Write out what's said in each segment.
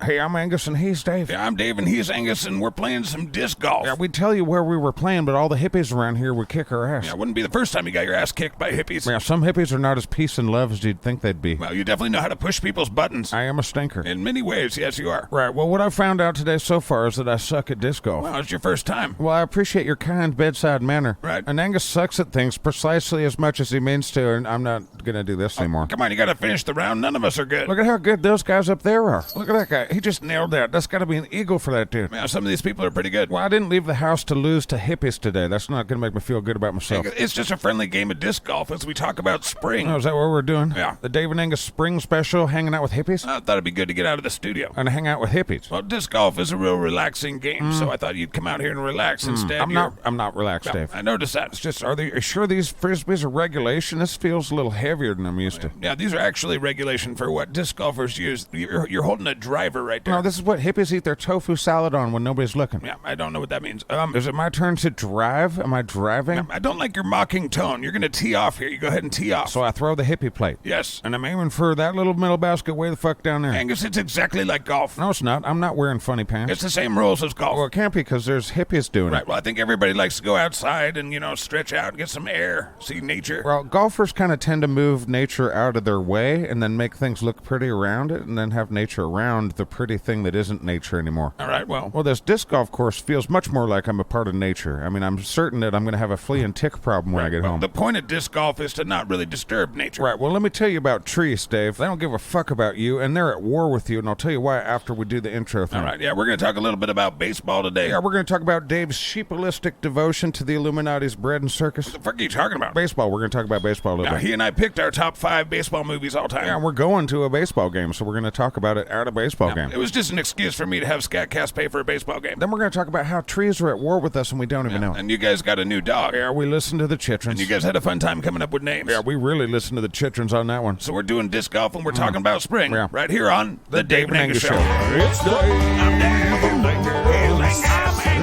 Hey, I'm Angus and he's Dave. Yeah, I'm Dave and he's Angus, and we're playing some disc golf. Yeah, we'd tell you where we were playing, but all the hippies around here would kick our ass. Yeah, it wouldn't be the first time you got your ass kicked by hippies. Yeah, some hippies are not as peace and love as you'd think they'd be. Well, you definitely know how to push people's buttons. I am a stinker. In many ways, yes, you are. Right, well, what I've found out today so far is that I suck at disc golf. Well, it's your first time. Well, I appreciate your kind bedside manner. Right. And Angus sucks at things precisely as much as he means to, and I'm not going to do this anymore. Come on, you gotta finish the round. None of us are good. Look at how good those guys up there are. Look at that guy. He just nailed that. That's got to be an eagle for that dude. Yeah, some of these people are pretty good. Well, I didn't leave the house to lose to hippies today. That's not going to make me feel good about myself. It's just a friendly game of disc golf as we talk about spring. Oh, is that what we're doing? Yeah. The Dave and Angus spring special, hanging out with hippies? I thought it'd be good to get out of the studio. And hang out with hippies. Well, disc golf is a real relaxing game, so I thought you'd come out here and relax instead. I'm not relaxed, Dave. I noticed that. It's just, are you sure these frisbees are regulation? This feels a little heavier than I'm used to. Yeah, these are actually regulation for what disc golfers use. You're holding a driver right there. No, this is what hippies eat their tofu salad on when nobody's looking. Yeah, I don't know what that means. Is it my turn to drive? Am I driving? I don't like your mocking tone. You're going to tee off here. You go ahead and tee off. So I throw the hippie plate. Yes. And I'm aiming for that little middle basket way the fuck down there. Angus, it's exactly like golf. No, it's not. I'm not wearing funny pants. It's the same rules as golf. Well, it can't be because there's hippies doing Right, it. well, I think everybody likes to go outside and, stretch out and get some air, see nature. Well, golfers kind of tend to move nature out of their way and then make things look pretty around it and then have nature around the pretty thing that isn't nature anymore. All right, well. Well, this disc golf course feels much more like I'm a part of nature. I mean, I'm certain that I'm going to have a flea and tick problem when I get home. The point of disc golf is to not really disturb nature. Right, well, let me tell you about trees, Dave. They don't give a fuck about you, and they're at war with you, and I'll tell you why after we do the intro thing. All right, yeah, we're going to talk a little bit about baseball today. Yeah, we're going to talk about Dave's sheepalistic devotion to the Illuminati's bread and circus. What the fuck are you talking about? Baseball. We're going to talk about baseball a little Now, bit. he and I picked our top 5 baseball movies all time. Yeah, we're going to a baseball game, so we're going to talk about it at a baseball game. It was just an excuse for me to have SkatCast pay for a baseball game. Then we're going to talk about how trees are at war with us and we don't even know. And you guys got a new dog. Yeah, we listened to the Chitrons. And you guys had a fun time coming up with names. Yeah, we really listened to the Chitrons on that one. So we're doing disc golf and we're talking about spring. Yeah. Right here on The Dave and Angus Show. It's Dave and Angus.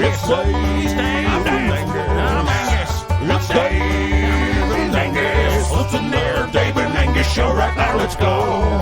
It's Dave and Angus. It's Dave and Angus. Listen there, Dave and Angus Show right now. Let's go.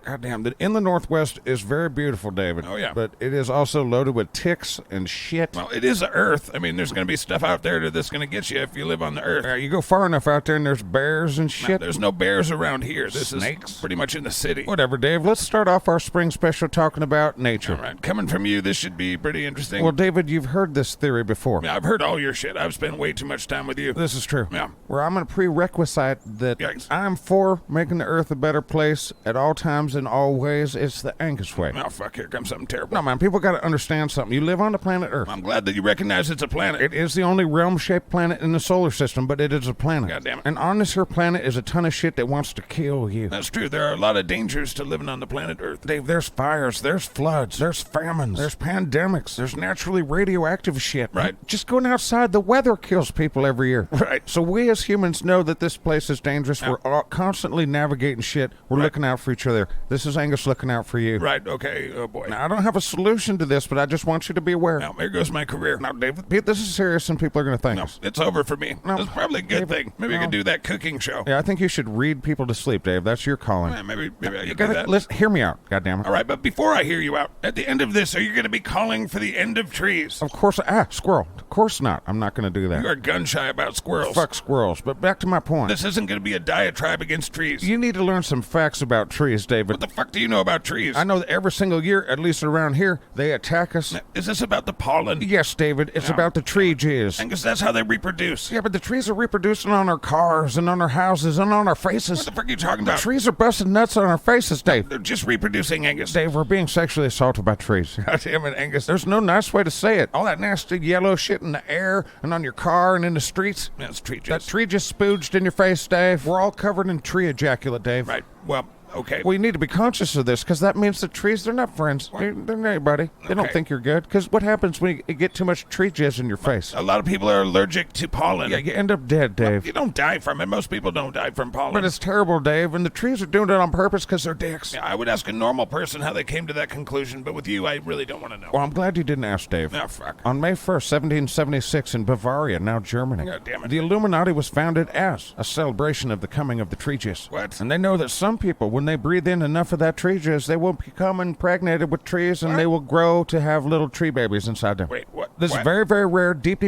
Goddamn, in the Northwest is very beautiful, David. Oh, yeah. But it is also loaded with ticks and shit. Well, it is the Earth. I mean, there's going to be stuff out there that's going to get you if you live on the Earth. Yeah, you go far enough out there and there's bears and shit. There's no bears around here. This Snakes? is pretty much in the city. Whatever, Dave. Let's start off our spring special talking about nature. All right, coming from you, this should be pretty interesting. Well, David, you've heard this theory before. Yeah, I've heard all your shit. I've spent way too much time with you. This is true. Yeah. Where I'm going to prerequisite that Yikes. I'm for making the earth a better place at all times in all ways. It's the Angus way. Oh, fuck, here comes something terrible. No, man, people got to understand something. You live on the planet Earth. I'm glad that you recognize it's a planet. It is the only realm-shaped planet in the solar system, but it is a planet. God damn it. And on this here planet is a ton of shit that wants to kill you. That's true. There are a lot of dangers to living on the planet Earth. Dave, there's fires, there's floods, there's famines, there's pandemics, there's naturally radioactive shit. Right. Just going outside, the weather kills people every year. Right. So we as humans know that this place is dangerous. We're all constantly navigating shit. We're looking out for each other. This is Angus looking out for you. Right, okay, oh boy. Now, I don't have a solution to this, but I just want you to be aware. Now, there goes my career. Now, David, this is serious and people are going to thank No, us. it's over for me. No. That's probably a good David, thing. Maybe I no. could do that cooking show. Yeah, I think you should read people to sleep, Dave. That's your calling. Yeah, maybe I You could do that. listen, hear me out, goddammit. All right, but before I hear you out, at the end of this, are you going to be calling for the end of trees? Of course, squirrel. Of course not. I'm not going to do that. You are gun-shy about squirrels. Fuck squirrels. But back to my point. This isn't going to be a diatribe against trees. You need to learn some facts about trees, David. What the fuck do you know about trees? I know that every single year, at least around here, they attack us. Is this about the pollen? Yes, David, it's about the tree jizz. Angus, that's how they reproduce. Yeah, but the trees are reproducing on our cars and on our houses and on our faces. What the fuck are you talking The about? trees are busting nuts on our faces, Dave. They're just reproducing, Angus. Dave, we're being sexually assaulted by trees. God damn it, Angus. There's no nice way to say it. All that nasty yellow shit in the air and on your car and in the streets. That's tree That jizz. tree just spooged in your face, Dave. We're all covered in tree ejaculate, Dave. Right, well, okay. We need to be conscious of this because that means the trees, they're not friends. They're not anybody. They don't Okay. think you're good. Because what happens when you get too much tree jizz in your face? A lot of people are allergic to pollen. Yeah, you end up dead, Dave. You don't die from it. Most people don't die from pollen. But it's terrible, Dave, and the trees are doing it on purpose because they're dicks. Yeah, I would ask a normal person how they came to that conclusion, but with you, I really don't want to know. Well, I'm glad you didn't ask, Dave. Oh, fuck. On May 1st, 1776, in Bavaria, now Germany, God damn it. the Illuminati was founded as a celebration of the coming of the tree jizz. What? And they know that some people When they breathe in enough of that tree jizz, they will become impregnated with trees, and they will grow to have little tree babies inside them. Wait, what? This is very, very rare, deep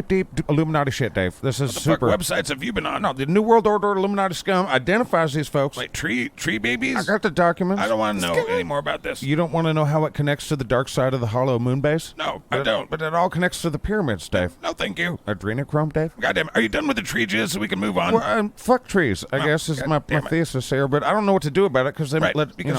Illuminati shit, Dave. This is super. What websites have you been on? No, the New World Order Illuminati scum identifies these folks. Like tree babies? I got the documents. I don't want to know any more about this. You don't want to know how it connects to the dark side of the hollow moon base? No, I don't. But it all connects to the pyramids, Dave. No, thank you. Adrenochrome, Dave? Goddamn, are you done with the tree jizz so we can move on? Well, fuck trees, I guess, is my thesis here, but I don't know what to do about it because they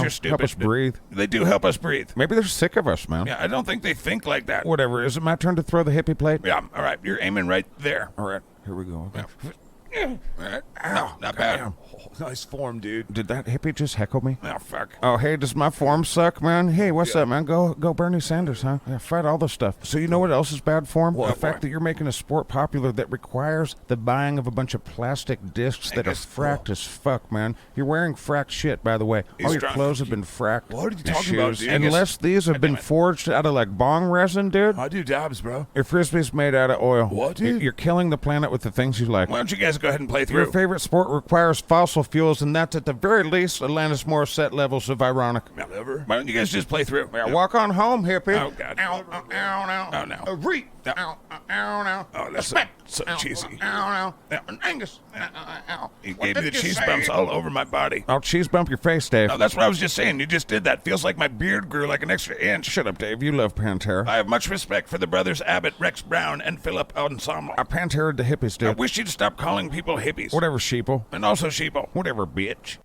you're stupid. help us breathe. They do help us breathe. Maybe they're sick of us, man. Yeah, I don't think they think like that. Whatever. Is it my turn to throw the hippie plate? Yeah, all right. You're aiming right there. All right. Here we go. Yeah. All right. No, not bad. Damn. Nice form, dude. Did that hippie just heckle me? Oh, fuck. Oh, hey, does my form suck, man? Hey, what's up, man? Go Bernie Sanders, huh? Yeah, fight all the stuff. So you know what else is bad form? What? The fact that you're making a sport popular that requires the buying of a bunch of plastic discs that are fracked as fuck, man. You're wearing fracked shit, by the way. All your drunk. clothes have been fracked. What are you Your talking about, shoes. dude? Unless these have been forged out of, like, bong resin, dude. I do dabs, bro. Your frisbee's made out of oil. What, dude? You're killing the planet with the things you like. Why don't you guys go ahead and play Your through? favorite sport requires fossil fuels, and that's at the very least Alanis Morissette levels of ironic. Never. Why don't you guys just play through? Yeah, walk on home, hippie. Oh, God. Ow, ow, ow, Oh, no. Ow, ow, ow. Oh, that's so cheesy. Ow, ow. Angus. Ow. You What gave me did the you cheese say? bumps all over my body. I'll cheese bump your face, Dave. Oh, that's what I was just saying. You just did that. Feels like my beard grew like an extra inch. Shut up, Dave. You love Pantera. I have much respect for the brothers Abbott, Rex Brown, and Philip Ensemble. I Pantera'd the hippies, I dude. wish you'd stop calling people hippies. Whatever, sheeple. And also sheeple. Whatever, bitch.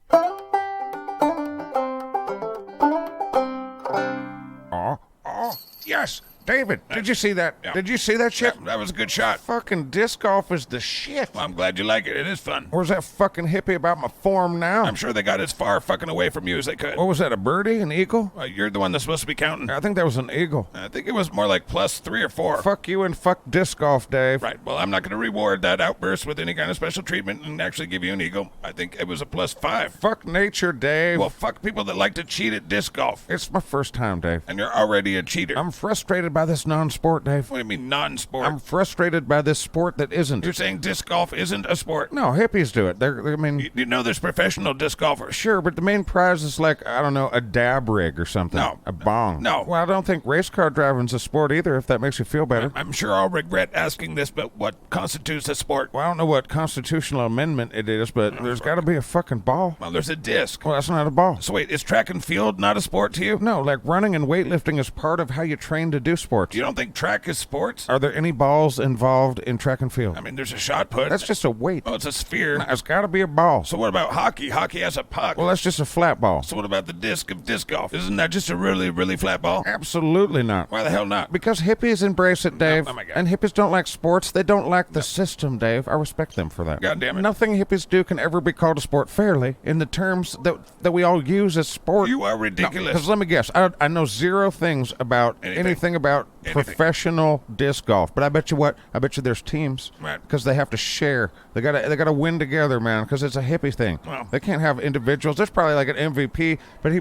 Oh, yes. David, did you see that? Yeah. Did you see that shit? Yeah, that was a good shot. Fucking disc golf is the shit. Well, I'm glad you like it. It is fun. Where's that fucking hippie about my form now? I'm sure they got as far fucking away from you as they could. What was that, a birdie, an eagle? You're the one that's supposed to be counting. I think that was an eagle. I think it was more like plus 3 or 4. Fuck you and fuck disc golf, Dave. Right. Well, I'm not going to reward that outburst with any kind of special treatment and actually give you an eagle. I think it was a plus 5. Fuck nature, Dave. Well, fuck people that like to cheat at disc golf. It's my first time, Dave. And you're already a cheater. I'm frustrated by this non-sport, Dave. What do you mean non-sport? I'm frustrated by this sport that isn't. You're saying disc golf isn't a sport? No, hippies do it. I mean, You know there's professional disc golfers. sure, but the main prize is like, I don't know, a dab rig or something. No. A bong. No. Well, I don't think race car driving's a sport either, if that makes you feel better. I'm sure I'll regret asking this, but what constitutes a sport? Well, I don't know what constitutional amendment it is, but there's got to be a fucking ball. Well, there's a disc. Well, that's not a ball. So wait, is track and field not a sport to you? No, like running and weightlifting is part of how you train to do sports. You don't think track is sports? Are there any balls involved in track and field? I mean, there's a shot put. That's just a weight. Oh, it's a sphere. It's got to be a ball. So what about hockey? Hockey has a puck. Well, that's just a flat ball. So what about the disc of disc golf? Isn't that just a really, really flat ball? Absolutely not. Why the hell not? Because hippies embrace it, Dave. Oh, my God. And hippies don't like sports. They don't like the system, Dave. I respect them for that. God damn it. Nothing hippies do can ever be called a sport fairly in the terms that we all use as sport. You are ridiculous. Because let me guess, I know zero things about anything about professional disc golf. But I bet you what? I bet you there's teams. Right. Because they have to share. They gotta win together, man. Because it's a hippie thing. Well. They can't have individuals. There's probably like an MVP, but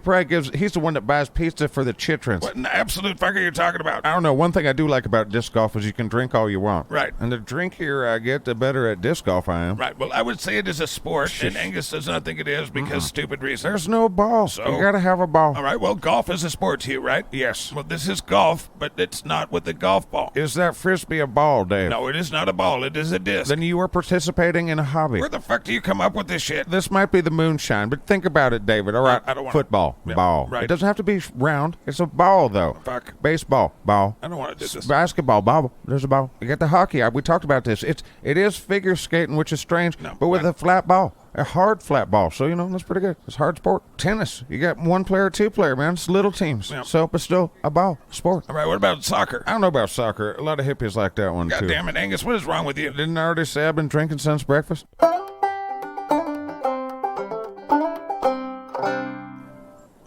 he's the one that buys pizza for the chitrons. What in the absolute fuck are you talking about? I don't know. One thing I do like about disc golf is you can drink all you want. Right. And the drinkier I get, the better at disc golf I am. Right. Well, I would say it is a sport, and Angus does not think it is because stupid reasons. There's no ball. So- You gotta have a ball. All right. Well, golf is a sport to you, right? Yes. Well, this is golf, but it's not with the golf ball. Is that frisbee a ball, Dave? No, it is not a ball. It is a disc. Then you are participating in a hobby. Where the fuck do you come up with this shit? This might be the moonshine, but think about it, David. All right. I don't wanna- Football. Yeah, Ball. right. It doesn't have to be round. It's a ball, though. Fuck. Baseball. Ball. I don't want to do this. Basketball, ball. There's a ball. You got the hockey. We talked about this. It is figure skating, which is strange, No, but with what? a flat ball, a hard flat ball. So that's pretty good. It's hard sport. Tennis, you got one player, two player, man. It's little teams. Yeah. So, but still a ball sport. All right. What about soccer? I don't know about soccer. A lot of hippies like that one God too. damn it, Angus. What is wrong with you? Didn't I already say I've been drinking since breakfast?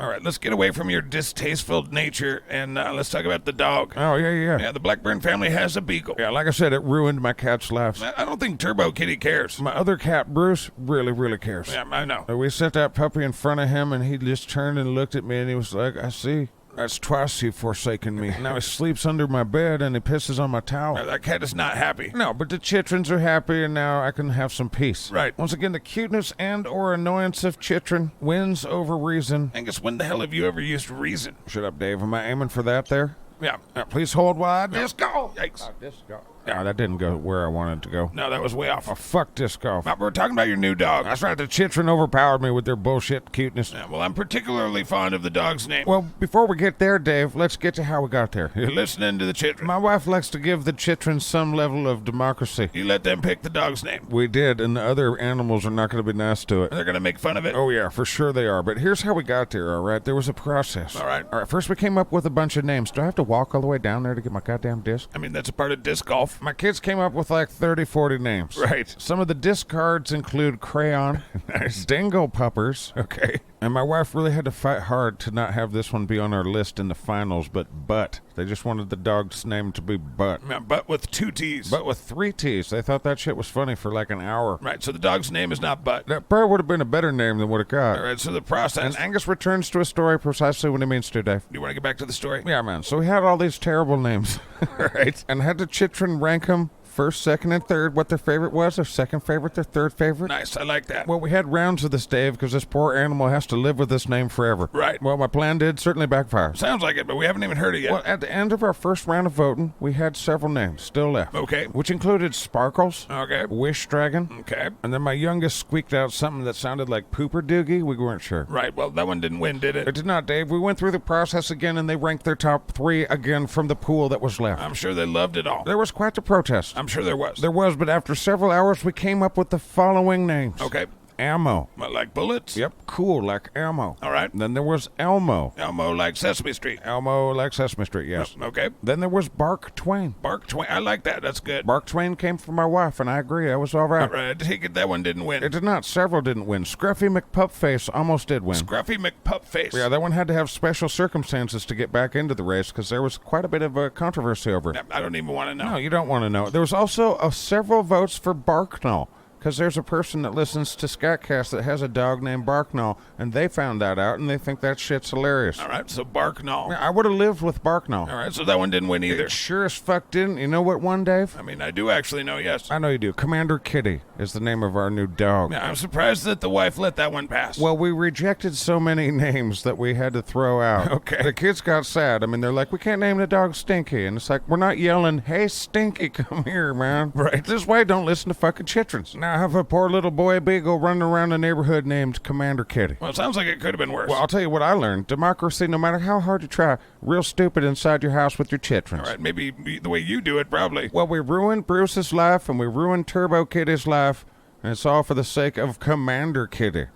All right. Let's get away from your distasteful nature and let's talk about the dog. Oh yeah. Yeah, the Blackburn family has a beagle. Yeah, like I said, it ruined my cat's lives. I don't think Turbo Kitty cares. My other cat, Bruce, really cares. Yeah, I know. We set that puppy in front of him, and he just turned and looked at me, and he was like, I see. That's twice you've forsaken me. Now he sleeps under my bed and he pisses on my towel. Now, that cat is not happy. No, but the chitrins are happy and now I can have some peace. Right. Once again, the cuteness and or annoyance of chitrin wins over reason. Angus, when the hell have you ever used reason? Shut up, Dave. Am I aiming for that there? Yeah. Please hold while I disco. Yikes. Disco. Yeah, that didn't go where I wanted to go. No, that was way off. Oh, fuck disc golf. We're talking about your new dog. That's right, the chitrin overpowered me with their bullshit cuteness. Yeah, well, I'm particularly fond of the dog's name. Well, before we get there, Dave, let's get to how we got there. You're listening to the chitrin. My wife likes to give the chitrins some level of democracy. You let them pick the dog's name. We did, and the other animals are not going to be nice to it. They're going to make fun of it. Oh, yeah, for sure they are. But here's how we got there, all right? There was a process. All right. First we came up with a bunch of names. Do I have to walk all the way down there to get my goddamn disc? I mean, that's a part of disc golf. My kids came up with like 30, 40 names. Right. Some of the disc cards include Crayon, Nice. Dingo Puppers, Okay. and my wife really had to fight hard to not have this one be on our list in the finals, but Butt. They just wanted the dog's name to be Butt. Yeah, but with 2 T's. But with 3 T's. They thought that shit was funny for like an hour. Right, so the dog's name is not Butt. That probably would have been a better name than what it got. All right, so the process. And Angus returns to a story precisely when he means to, Dave. You want to get back to the story? Yeah, man. So we had all these terrible names. Right. And had to chitrin rank them first, second, and third, what their favorite was, their second favorite, their third favorite. Nice, I like that. Well, we had rounds of this, Dave, because this poor animal has to live with this name forever. Right. Well, my plan did certainly backfire. Sounds like it, but we haven't even heard it yet. Well, at the end of our first round of voting, we had several names still left. Okay. Which included Sparkles, Okay. Wish Dragon, Okay. and then my youngest squeaked out something that sounded like Pooper Doogie. We weren't sure. Right, well, that one didn't win, did It it? did not, Dave. We went through the process again, and they ranked their top 3 again from the pool that was left. I'm sure they loved it all. There was quite the protest. I'm sure there was. There was, but after several hours, we came up with the following names. Okay. Ammo. Well, like bullets? Yep, cool, like ammo. All right. Then there was Elmo. Elmo like Sesame Street. Elmo like Sesame Street, yes. Okay. Then there was Bark Twain. Bark Twain. I like that. That's good. Bark Twain came from my wife, and I agree, that was all All right. right, I take it that one didn't win. It did not. Several didn't win. Scruffy McPupface almost did win. Scruffy McPupface. Yeah, that one had to have special circumstances to get back into the race because there was quite a bit of a controversy over it. I don't even want to know. No, you don't want to know. There was also several votes for Barknull. Because there's a person that listens to SkatCast that has a dog named Barknull, and they found that out, and they think that shit's hilarious. All right, so Barknull. I would have lived with Barknull. All right, so that one didn't win either. It sure as fuck didn't. You know what one, Dave? I mean, I do actually know, yes. I know you do. Commander Kitty is the name of our new dog. Yeah, I'm surprised that the wife let that one pass. Well, we rejected so many names that we had to throw out. Okay. The kids got sad. I mean, they're like, we can't name the dog Stinky. And it's like, we're not yelling, hey, Stinky, come here, man. Right. This way, don't listen to fucking chitrins. Now I have a poor little boy beagle running around the neighborhood named Commander Kitty. Well, it sounds like it could have been worse. Well, I'll tell you what I learned. Democracy, no matter how hard you try, real stupid inside your house with your chitrins. All right, maybe the way you do it, probably. Well, we ruined Bruce's life, and we ruined Turbo Kitty's life, and it's all for the sake of Commander Kitty,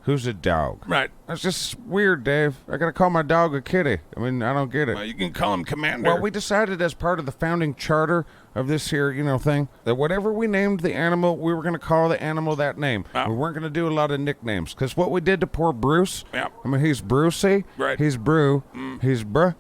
who's a dog. Right. That's just weird, Dave. I gotta call my dog a kitty. I mean, I don't get it. Well, you can call him Commander. Well, we decided as part of the founding charter of this here, thing, that whatever we named the animal, we were going to call the animal that name. Oh. We weren't going to do a lot of nicknames, because what we did to poor Bruce, Yeah. I mean, he's Brucey, Right. he's Brew, he's Bruh,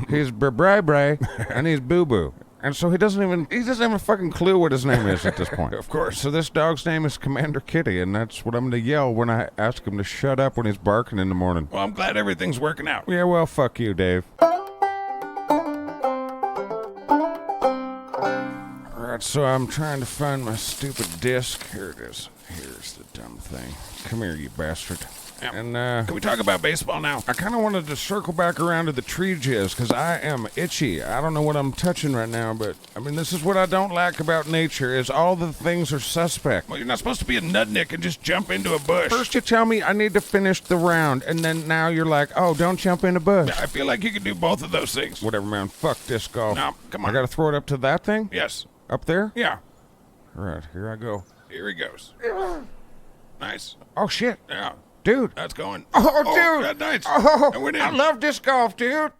he's Bray, and he's Boo Boo. And so he doesn't even have a fucking clue what his name is at this point. Of course. So this dog's name is Commander Kitty, and that's what I'm going to yell when I ask him to shut up when he's barking in the morning. Well, I'm glad everything's working out. Yeah, well, fuck you, Dave. Alright, so I'm trying to find my stupid disc. Here it is. Here's the dumb thing. Come here, you bastard. Yeah. And, Can we talk about baseball now? I kind of wanted to circle back around to the tree jizz, because I am itchy. I don't know what I'm touching right now, but, I mean, this is what I don't like about nature, is all the things are suspect. Well, you're not supposed to be a nutnik and just jump into a bush. First you tell me I need to finish the round, and then now you're like, oh, don't jump in a bush. I feel like you can do both of those things. Whatever, man. Fuck disc golf. No, come on. I gotta throw it up to that thing? Yes. Up there? Yeah. All right, here I go. Here he goes. Nice. Oh, shit. Yeah. Dude. That's going. Oh, dude. Yeah, nice. Oh, I went in. I love disc golf, dude.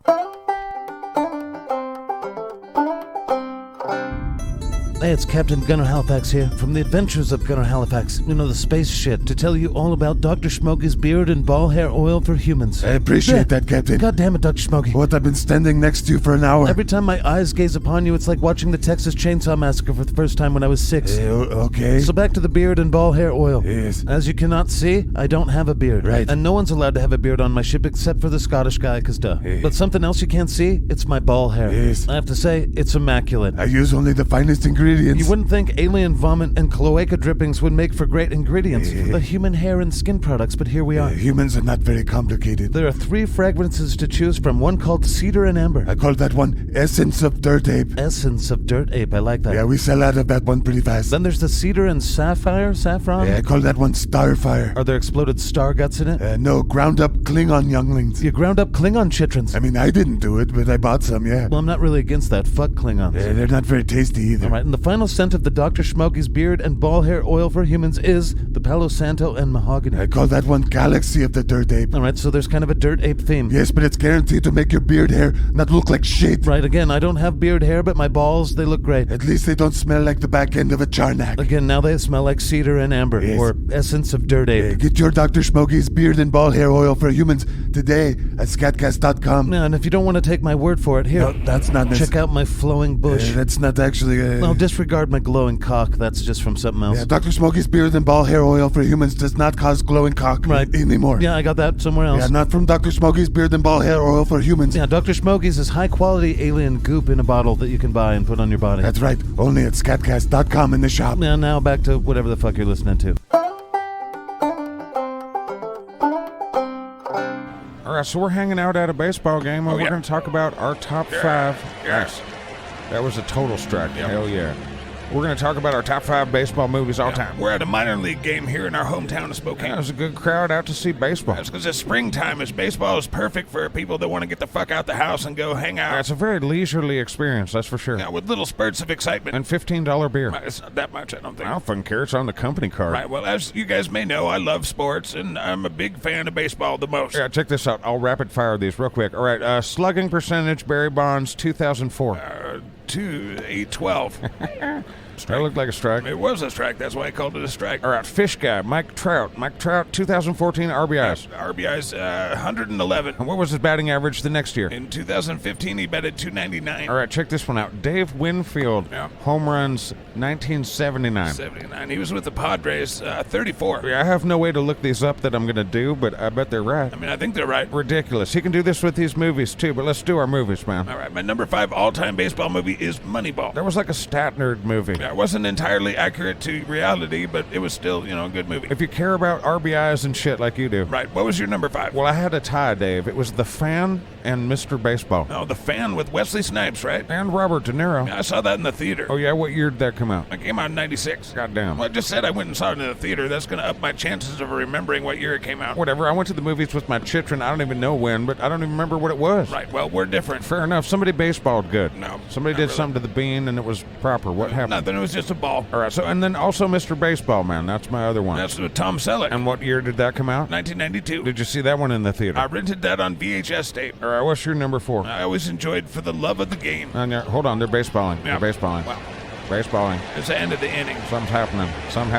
Hey, it's Captain Gunnar Halifax here from the Adventures of Gunnar Halifax. You know, the space shit, to tell you all about Dr. Smokey's beard and ball hair oil for humans. I appreciate that, Captain. God damn it, Dr. Smokey. What, I've been standing next to you for an hour. Every time my eyes gaze upon you, it's like watching the Texas Chainsaw Massacre for the first time when I was 6. Okay. So back to the beard and ball hair oil. Yes. As you cannot see, I don't have a beard. Right. And no one's allowed to have a beard on my ship except for the Scottish guy, 'cause duh. Hey. But something else you can't see, it's my ball hair. Yes. I have to say, it's immaculate. I use only the finest ingredients. You wouldn't think alien vomit and cloaca drippings would make for great ingredients for the human hair and skin products, but here we are. Humans are not very complicated. There are 3 fragrances to choose from, one called Cedar and Amber. I call that one Essence of Dirt Ape. Essence of Dirt Ape, I like that. Yeah, we sell out of that one pretty fast. Then there's the Cedar and Saffron. Yeah, I call that one Starfire. Are there exploded star guts in it? No, ground up Klingon younglings. You ground up Klingon chitrons. I mean, I didn't do it, but I bought some, yeah. Well, I'm not really against that. Fuck Klingons. They're not very tasty either. All right, and the final scent of the Dr. Smokey's beard and ball hair oil for humans is the Palo Santo and mahogany. I call that one Galaxy of the Dirt Ape. All right, so there's kind of a dirt ape theme. Yes, but it's guaranteed to make your beard hair not look like shit. Right, again, I don't have beard hair, but my balls, they look great. At least they don't smell like the back end of a Charnak. Again, now they smell like cedar and amber, Yes. or essence of dirt ape. Get your Dr. Smokey's beard and ball hair oil for humans today at SkatCast.com. Yeah, and if you don't want to take my word for it, here, No, that's not check out my flowing bush. that's not actually. No, disregard my glowing cock. That's just from something else. Yeah, Dr. Smokey's beard and ball hair oil for humans does not cause glowing cock Right. anymore. Yeah, I got that somewhere else. Yeah, not from Dr. Smokey's beard and ball hair oil for humans. Yeah, Dr. Smokey's is high-quality alien goop in a bottle that you can buy and put on your body. That's right. Only at SkatCast.com in the shop. Yeah, now back to whatever the fuck you're listening to. All right, so we're hanging out at a baseball game, and we're yeah. going to talk about our top 5. Yes. That was a total strike. Hell yeah. We're going to talk about our top 5 baseball movies all time. We're at a minor league game here in our hometown of Spokane. There's a good crowd out to see baseball. That's because it's springtime. Baseball is perfect for people that want to get the fuck out the house and go hang out. It's a very leisurely experience, that's for sure. Yeah, with little spurts of excitement. And $15 beer. It's not that much, I don't think. I don't fucking care. It's on the company card. Right, well, as you guys may know, I love sports, and I'm a big fan of baseball the most. Yeah, check this out. I'll rapid fire these real quick. All right, slugging percentage, Barry Bonds, 2004. 812. That looked like a strike. It was a strike. That's why I called it a strike. All right, fish guy, Mike Trout. Mike Trout, 2014 RBIs. RBI's 111. And what was his batting average the next year? In 2015, he batted 299. All right, check this one out. Dave Winfield, Yeah. home runs, 1979. 79. He was with the Padres, 34. Yeah, I have no way to look these up that I'm going to do, but I bet they're right. I mean, I think they're right. Ridiculous. He can do this with these movies, too, but let's do our movies, man. All right, my number 5 all-time baseball movie is Moneyball. That was like a stat nerd movie. Yeah, it wasn't entirely accurate to reality, but it was still, a good movie. If you care about RBIs and shit like you do. Right, what was your number 5? Well, I had a tie, Dave. It was The Fan and Mr. Baseball. Oh, The Fan with Wesley Snipes, right? And Robert De Niro. Yeah, I saw that in the theater. Oh, yeah? What year did that come out? It came out in 96. Goddamn. Well, I just said I went and saw it in the theater. That's going to up my chances of remembering what year it came out. Whatever. I went to the movies with my chitrin. I don't even know when, but I don't even remember what it was. Right, well, we're different. Fair enough. Somebody baseballed good. No, Somebody not did really. something to the bean and it was proper. What happened? Nothing, it was just a ball. All right. So, and then also Mr. Baseball, man. That's my other one. That's with Tom Selleck. And what year did that come out? 1992. Did you see that one in the theater? I rented that on VHS tape. All right. What's your number 4? I always enjoyed For the Love of the Game. Hold on. They're baseballing. Yeah. They're baseballing. Wow. Baseballing. It's the end of the inning. Something's happening.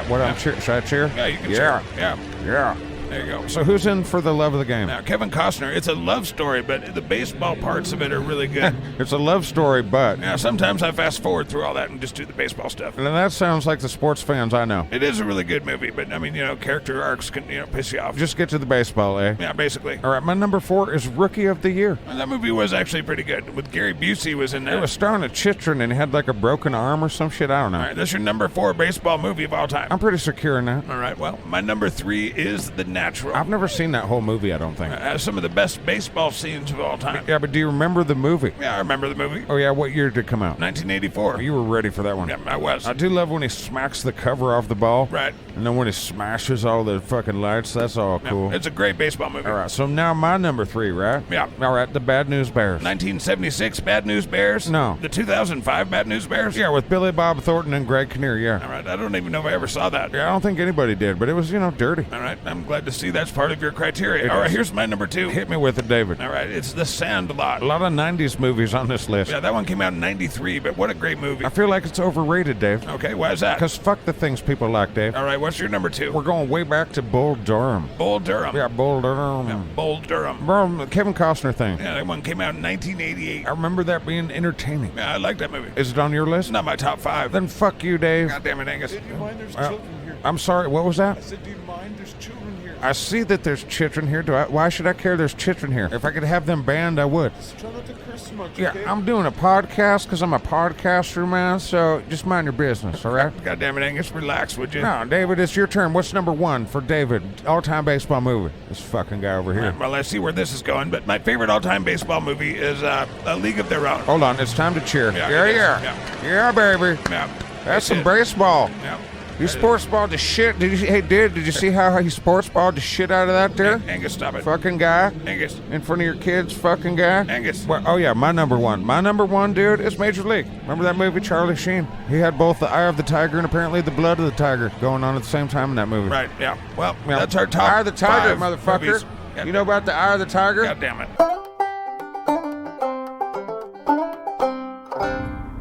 What? I'm cheer. Should I cheer? Yeah, you can Yeah. cheer. Yeah. Yeah. There you go. So who's in For the Love of the Game? Now, Kevin Costner, it's a love story, but the baseball parts of it are really good. It's a love story, but Now, sometimes I fast forward through all that and just do the baseball stuff. and that sounds like the sports fans I know. It is a really good movie, but I mean, character arcs can, piss you off. Just get to the baseball, eh? Yeah, basically. All right, my number 4 is Rookie of the Year. And that movie was actually pretty good. With Gary Busey was in It that. was starring a chitrin and he had like a broken arm or some shit. I don't know. All right, that's your number 4 baseball movie of all time. I'm pretty secure in that. All right, well, my number 3 is The Natural. I've never seen that whole movie, I don't think. Has some of the best baseball scenes of all time. Yeah, but do you remember the movie? Yeah, I remember the movie. Oh, yeah, what year did it come out? 1984. You were ready for that one. Yeah, I was. I do love when he smacks the cover off the ball. Right. And then when he smashes all the fucking lights, that's all cool. It's a great baseball movie. All right, so now my number 3, right? Yeah. All right, the Bad News Bears. 1976 Bad News Bears? No. The 2005 Bad News Bears? Yeah, with Billy Bob Thornton and Greg Kinnear, yeah. All right, I don't even know if I ever saw that. Yeah, I don't think anybody did, but it was, dirty. All right, I'm glad to see that's part of your criteria. All right, here's my number 2. Hit me with it, David. All right, it's The Sandlot. A lot of 90s movies on this list. Yeah, that one came out in 93, but what a great movie. I feel like it's overrated, Dave. Okay, why is that? Because fuck the things people like, Dave. All right, what's your number 2? We're going way back to Bull Durham. Bull Durham. Yeah, Bull Durham. Yeah, Bull Durham. Bro, Kevin Costner thing. Yeah, that one came out in 1988. I remember that being entertaining. Yeah, I like that movie. Is it on your list? Not my top 5. Then fuck you, Dave. God damn it, Angus. Do you mind there's children here? I'm sorry, what was that? I said, do you mind there's children here? I see that there's children here. Why should I care there's children here? If I could have them banned, I would. Just try not to curse so much, Yeah, okay? I'm doing a podcast because I'm a podcaster, man, so just mind your business, all right? God damn it, Angus. Relax, would you? No, David, it's your turn. What's number 1 for David? All-time baseball movie. This fucking guy over here. Well, I see where this is going, but my favorite all-time baseball movie is A League of Their Own. Hold on, it's time to cheer. Yeah, Yeah, it is. yeah. Yeah, baby. Yeah. That's some it. baseball. Yeah. You sports balled the shit. Did you see how he sports balled the shit out of that there? Angus, stop it. Fucking guy. Angus. In front of your kids, fucking guy. Angus. Well, oh yeah, my number 1. My number 1, dude, is Major League. Remember that movie, Charlie Sheen? He had both the eye of the tiger and apparently the blood of the tiger going on at the same time in that movie. Right, yeah. Well, Yeah. that's our top Eye of the tiger, 5 motherfucker. movies. You know about the eye of the tiger? God damn it.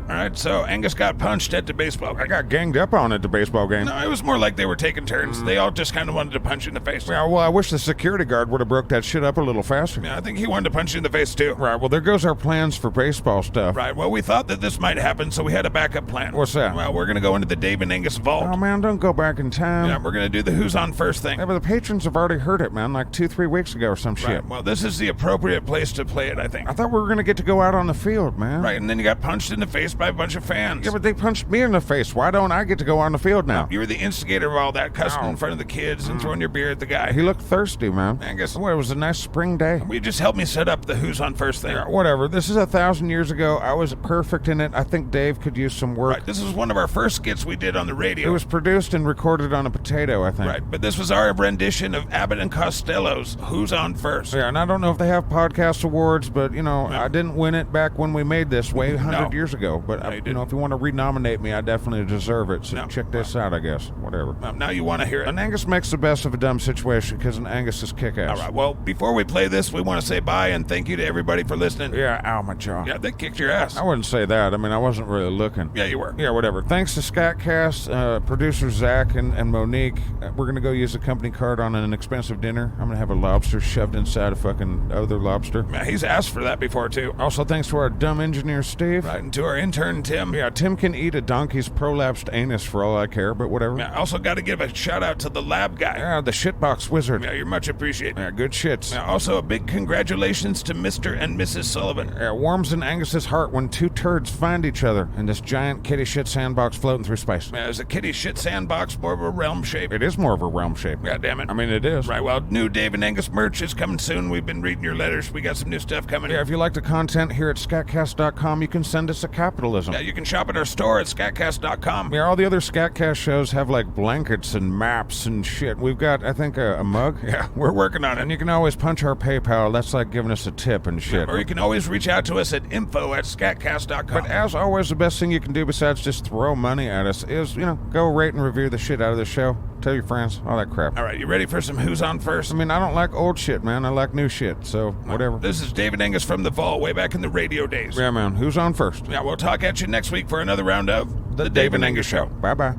All right, so Angus got punched at the baseball game. I got ganged up on at the baseball game. No, it was more like they were taking turns. They all just kind of wanted to punch you in the face. Yeah, well, I wish the security guard would have broke that shit up a little faster. Yeah, I think he wanted to punch you in the face, too. Right, well, there goes our plans for baseball stuff. Right, well, we thought that this might happen, so we had a backup plan. What's that? Well, we're going to go into the Dave and Angus Vault. Oh, man, don't go back in time. Yeah, we're going to do the Who's On First thing. Yeah, but the patrons have already heard it, man, like 2-3 weeks ago or some shit. Right, well, this is the appropriate place to play it, I think. I thought we were going to get to go out on the field, man. Right, and then you got punched in the face by a bunch of fans. Yeah, but they punched me in the face. Why don't I get to go on the field now? You were the instigator of all that, cussing Oh. in front of the kids and throwing your beer at the guy. He looked thirsty, man. Angus, Well, it was a nice spring day. will you just help me set up the Who's On First thing? Yeah, whatever. This is 1,000 years ago. I was perfect in it. I think Dave could use some work. Right, this is one of our first skits we did on the radio. It was produced and recorded on a potato, I think. Right, but this was our rendition of Abbott and Costello's Who's On First. Yeah, and I don't know if they have podcast awards, but, I didn't win it back when we made this way 100 years ago. But, No, you didn't. if you want to renominate me, I definitely deserve it. So No. check this out, I guess. Whatever. Now you want to hear it. An Angus makes the best of a dumb situation because an Angus is kick-ass. All right, well, before we play this, we want to say bye and thank you to everybody for listening. Yeah, ow, my jaw. Yeah, they kicked your ass. I wouldn't say that. I mean, I wasn't really looking. Yeah, you were. Yeah, whatever. Thanks to SkatCast, producer Zach and Monique. We're going to go use a company card on an expensive dinner. I'm going to have a lobster shoved inside a fucking other lobster. Yeah, he's asked for that before, too. Also, thanks to our dumb engineer, Steve. Right, and to our intern, Tim. Yeah, Tim can eat a donkey's prolapsed anus for all I care, but whatever. Yeah, I also got to give a shout out to the lab guy. Yeah, the shitbox wizard. Yeah, you're much appreciated. Yeah, good shits. Yeah, also, a big congratulations to Mr. and Mrs. Sullivan. Yeah, warms in Angus's heart when two turds find each other in this giant kitty shit sandbox floating through space. Yeah, is a kitty shit sandbox more of a realm shape? It is more of a realm shape. God damn it. I mean, it is. Right, well, new Dave and Angus merch is coming soon. We've been reading your letters. We got some new stuff coming. Yeah, if you like the content here at SkatCast.com, you can send us a capitalism. Yeah, you can shop at our store at SkatCast.com. Yeah, all the other SkatCast shows have like blankets and maps and shit. We've got, I think, a mug. Yeah, we're working on And it. you can always punch our PayPal. That's like giving us a tip and shit. Or you can always reach out to us at info@SkatCast.com. But as always, the best thing you can do besides just throw money at us is, go rate and review the shit out of the show. Tell your friends, all that crap. All right, you ready for some Who's On First? I mean, I don't like old shit, man. I like new shit, so whatever. This is Dave and Angus from the Vault, way back in the radio days. Yeah, man. Who's on first? Yeah, we'll talk at you next week for another round of The Dave and Angus Show. Bye-bye.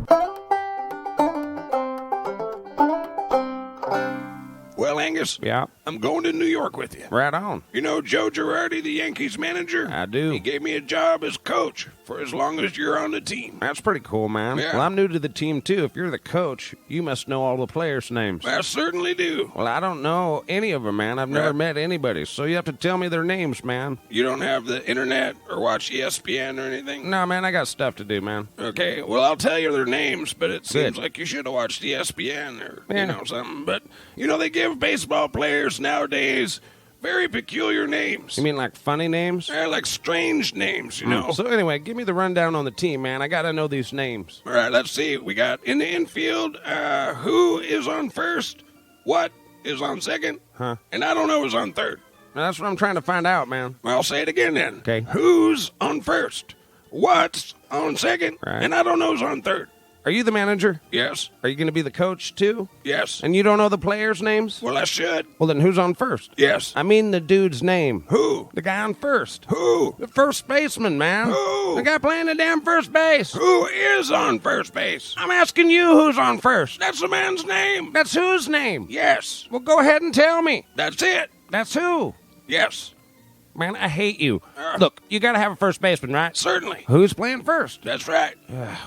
Well, Angus, Yeah, I'm going to New York with you. right on. You know Joe Girardi, the Yankees manager? I do. He gave me a job as coach for as long as you're on the team. That's pretty cool, man. Yeah. Well, I'm new to the team, too. If you're the coach, you must know all the players' names. I certainly do. Well, I don't know any of them, man. I've never Right. met anybody, so you have to tell me their names, man. You don't have the internet or watch ESPN or anything? No, man, I got stuff to do, man. Okay, well, I'll tell you their names, but it seems Good. like you should have watched ESPN or, Yeah. something. But, they give baseball players nowadays very peculiar names. You mean like funny names? They're like strange names, you know. So anyway, give me the rundown on the team, man. I gotta know these names. All right, let's see. We got in the infield, who is on first, what is on second, and I don't know who's on third. Now, that's what I'm trying to find out, man. Well, I'll say it again then. Okay. Who's on first, what's on second, Right. and I don't know who's on third. Are you the manager? Yes, Are you gonna be the coach too? yes. And you don't know the players' names? Well, I should. Well, then who's on first? Yes. I mean the dude's name. Who? The guy on first. Who? The first baseman, man. Who? The guy playing the damn first base. Who is on first base? I'm asking you who's on first. That's the man's name. That's whose name? Yes, Well, go ahead and tell me. that's it. That's who. Yes, Man, I hate you. Look, you gotta have a first baseman, right? certainly. Who's playing first? That's right.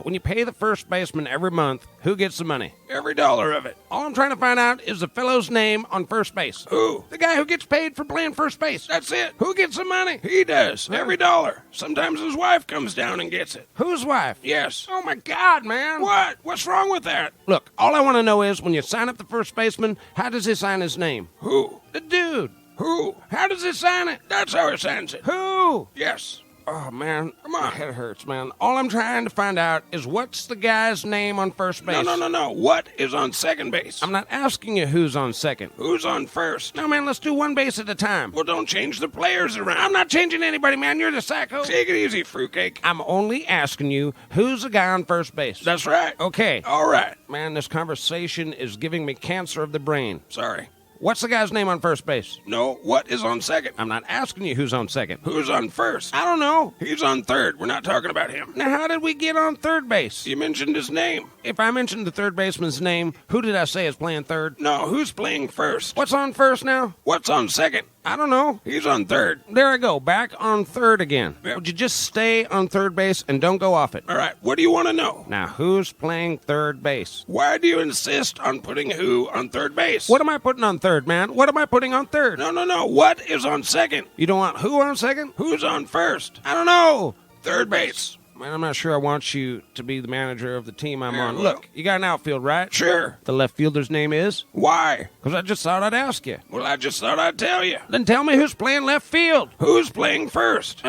When you pay the first baseman every month, who gets the money? Every dollar of it. All I'm trying to find out is the fellow's name on first base. Who? The guy who gets paid for playing first base. That's it. Who gets the money? He does. Every dollar. Sometimes his wife comes down and gets it. Whose wife? Yes. Oh my God, man. What? What's wrong with that? Look, all I want to know is when you sign up the first baseman, how does he sign his name? Who? The dude. Who? How does he sign it? That's how he signs it. Who? Yes. Oh, man. Come on. My head hurts, man. All I'm trying to find out is what's the guy's name on first base? No. What is on second base? I'm not asking you who's on second. Who's on first? No, man, let's do one base at a time. Well, don't change the players around. I'm not changing anybody, man. You're the psycho. Take it easy, fruitcake. I'm only asking you who's the guy on first base. That's right. Okay. All right. Man, this conversation is giving me cancer of the brain. Sorry. What's the guy's name on first base? No, what is on second? I'm not asking you who's on second. Who's on first? I don't know. He's on third. We're not talking about him. Now, how did we get on third base? You mentioned his name. If I mentioned the third baseman's name, who did I say is playing third? No, who's playing first? What's on first now? What's on second? I don't know. He's on third. There I go, back on third again. Yep. Would you just stay on third base and don't go off it? All right, what do you want to know? Now, who's playing third base? Why do you insist on putting who on third base? What am I putting on third, man? What am I putting on third? No. What is on second? You don't want who on second? Who's on first? I don't know. Third base. Man, I'm not sure I want you to be the manager of the team I'm Yeah, on. well- Look, you got an outfield, right? Sure. The left fielder's name is? Why? Because I just thought I'd ask you. Well, I just thought I'd tell you. Then tell me who's playing left field. Who's playing first?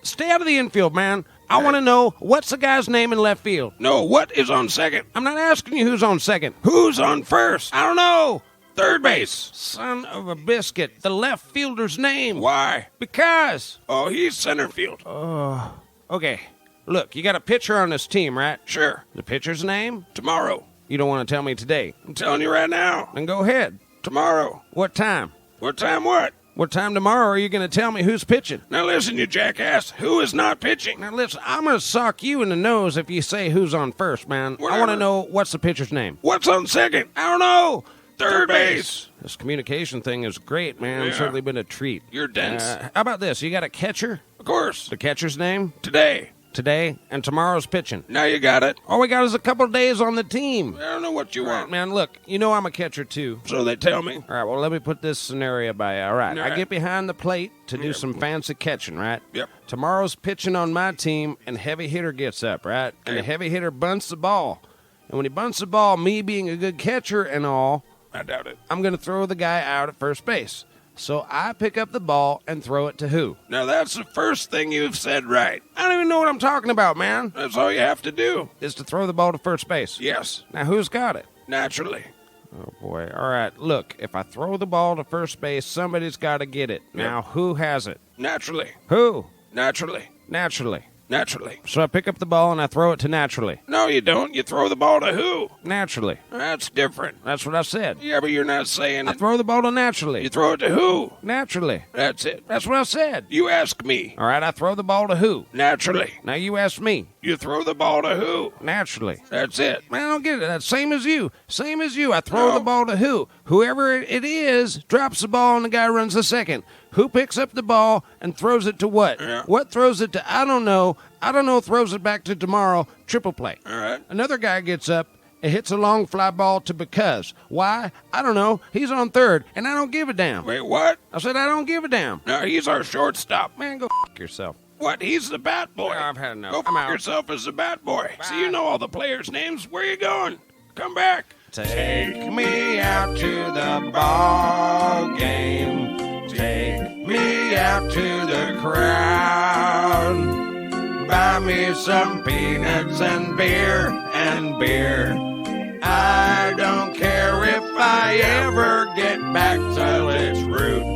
Stay out of the infield, man. I want to know what's the guy's name in left field. No, what is on second? I'm not asking you who's on second. Who's on first? I don't know. Third base. Son of a biscuit. The left fielder's name. Why? Because. Oh, he's center field. Okay. Look, you got a pitcher on this team, right? Sure. The pitcher's name? Tomorrow. You don't want to tell me today. I'm telling you right now. Then go ahead. Tomorrow. What time? What time what? What time tomorrow are you going to tell me who's pitching? Now listen, you jackass. Who is not pitching? Now listen, I'm going to sock you in the nose if you say who's on first, man. I want Whatever. to know what's the pitcher's name. What's on second? I don't know. Third base. This communication thing is great, man. Yeah. Certainly been a treat. You're dense. How about this? You got a catcher? Of course. The catcher's name? Today. Today, and tomorrow's pitching. Now you got it. All we got is a couple of days on the team. I don't know what you All right, want. man, look, you know I'm a catcher, too. So they tell me. All right, well, let me put this scenario by you. All right, All I right. get behind the plate to do some fancy catching, right? Yep. Tomorrow's pitching on my team, and heavy hitter gets up, right? And the Okay. heavy hitter bunts the ball. And when he bunts the ball, me being a good catcher and all, I doubt it. I'm going to throw the guy out at first base. So I pick up the ball and throw it to who? Now that's the first thing you've said right. I don't even know what I'm talking about, man. That's all you have to do. Is to throw the ball to first base. Yes. Now, who's got it? Naturally. Oh, boy. All right, look, if I throw the ball to first base, somebody's got to get it. Now, who has it? Naturally. Who? Naturally. Naturally. Naturally. So I pick up the ball and I throw it to naturally. No, you don't. You throw the ball to who? Naturally. That's different. That's what I said. Yeah, but you're not saying I it. throw the ball to You naturally. throw it to who? Naturally. That's it. That's what I said. You ask me. All right, I throw the ball to who? Naturally. Now you ask me. You throw the ball to who? Naturally. That's it. Man, I don't get it. That's same as you. Same as you. I throw No. the ball to who? Whoever it is drops the ball and the guy runs the second. Who picks up the ball and throws it to what? Yeah. What throws it to? I don't know. I don't know. Throws it back to tomorrow. Triple play. All right. Another guy gets up and hits a long fly ball to because. Why? I don't know. He's on third, and I don't give a damn. Wait, what? I said I don't give a damn. No, he's our shortstop. Man, go yourself. What? He's the bat boy. Yeah, I've had enough. Go I'm out. yourself as the bat boy. See, you know all the players' names. Where you going? Come back. Take me out to the ball game. Take me out to the crowd. Buy me some peanuts and beer I don't care if I ever get back till it's root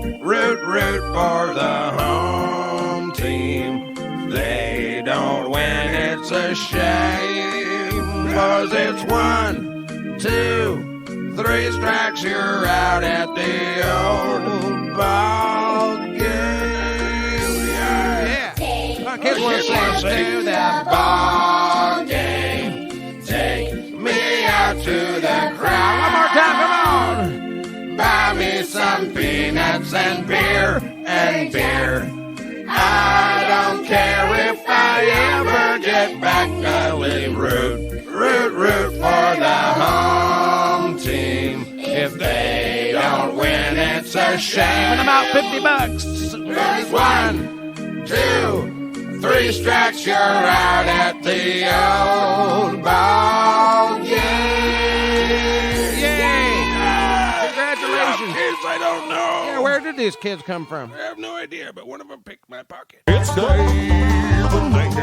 for the home team. They don't win, it's a shame, 'cause it's 1, 2, 3 strikes, you're out at the old ball game. Yeah. My kids want to say that ball game. Take me out to the crowd. One more time, come on. Buy me some peanuts and beer I don't care if I ever get back. I will root for the home team. If they don't win, it's a shame. And I'm out $50. 1, 2, 3 strikes, you're out at the old ball game. Yay! Congratulations. Kids, I don't know. Yeah, where did these kids come from? I have no idea, but one of them picked my pocket. It's Dave and Angus.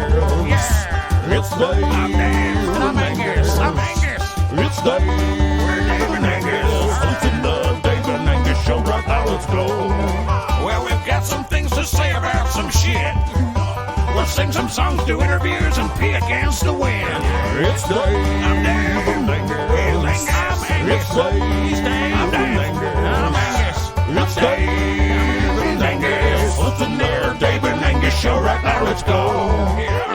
Yeah. It's Dave and Angus. I'm Angus. It's Dave. We're Dave and Angus. Listen to Dave and Angus Show right now. Let's go. Well, we've got some things to say about some shit. We'll sing some songs, do interviews, and pee against the wind. It's Dave I'm Dave. and Angus. I'm Angus. It's Dave. He's Dave. I'm Dave. I'm Angus. It's Dave and Angus. Listen there, Dave and Angus Show right now. Let's go. Yeah.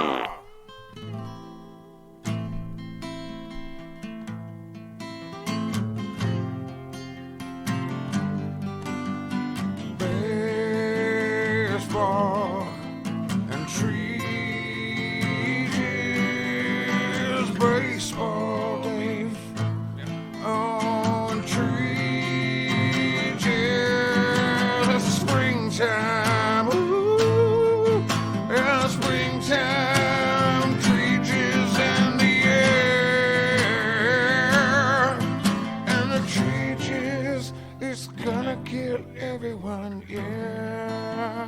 Baseball and trees. Baseball, Dave. On trees. It's springtime. Ooh, it's springtime. Trees in the air. And the trees is gonna kill everyone, yeah.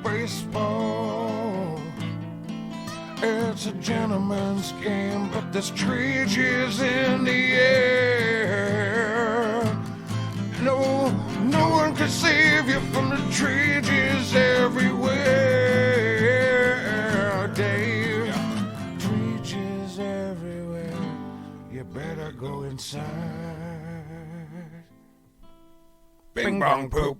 Baseball. It's a gentleman's game, but there's trees in the air. No one can save you from the trees everywhere, Dave. Trees everywhere. You better go inside. Bing bong poop.